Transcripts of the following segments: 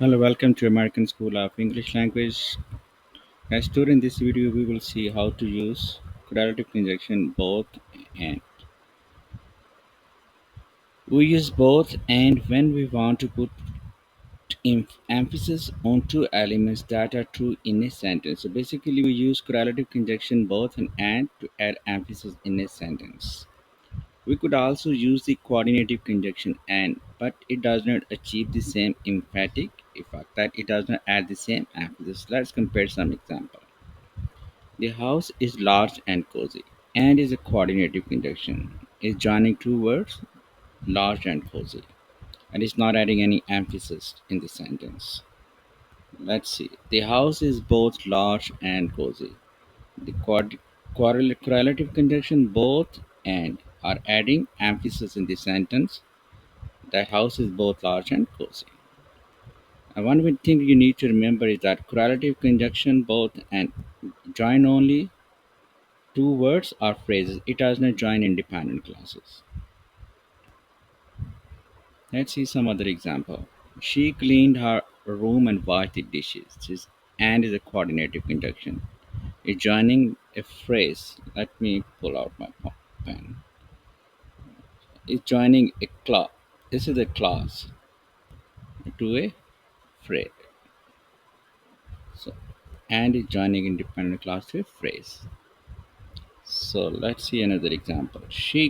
Hello, welcome to American School of English Language. As student in this video, we will see how to use correlative conjunction both and. We use both and when we want to put emphasis on two elements that are true in a sentence. So basically, we use correlative conjunction both and to add emphasis in a sentence. We could also use the coordinative conjunction and, but it does not achieve the same emphatic effect, that it does not add the same emphasis. Let's compare some example. The house is large and cozy, and is a coordinative conjunction. Is joining two words, large and cozy, and is not adding any emphasis in the sentence. Let's see. The house is both large and cozy. The correlative conjunction both and are adding emphasis in the sentence. The house is both large and cozy. And one thing you need to remember is that correlative conjunction both and join only two words or phrases. It does not join independent clauses. Let's see some other example. She cleaned her room and washed the dishes. And is a coordinative conjunction. It's joining a phrase. Let me pull out my pen. It's joining a clause. This is a clause to a phrase. So, and is joining independent clause to a phrase. So let's see another example. She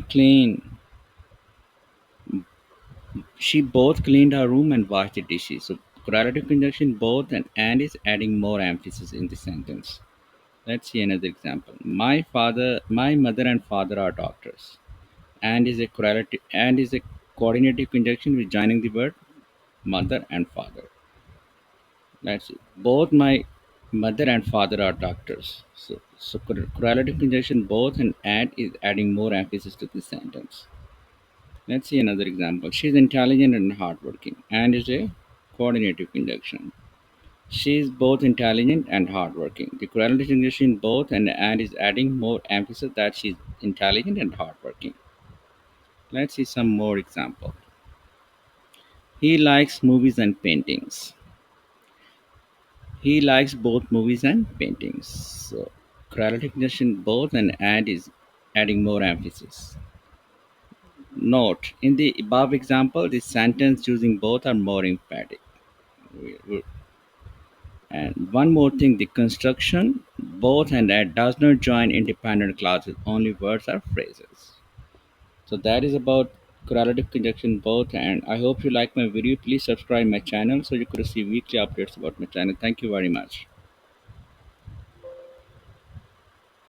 both cleaned her room and washed the dishes. So correlative conjunction both and is adding more emphasis in the sentence. Let's see another example. My mother and father are doctors. And is a coordinative conjunction with joining the word mother and father. Let's see. Both my mother and father are doctors. So correlative conjunction both and is adding more emphasis to the sentence. Let's see another example. She's intelligent and hardworking, and is a coordinative conjunction. She is both intelligent and hardworking. The correlative conjunction both and is adding more emphasis that she's intelligent and hardworking. Let's see some more example. He likes movies and paintings. He likes both movies and paintings. So correlative conjunction both and is adding more emphasis. Note, in the above example, the sentence using both are more emphatic. And one more thing, the construction, both and that does not join independent clauses, only words or phrases. So that is about correlative conjunction both and. I hope you like my video. Please subscribe my channel so you could receive weekly updates about my channel. Thank you very much.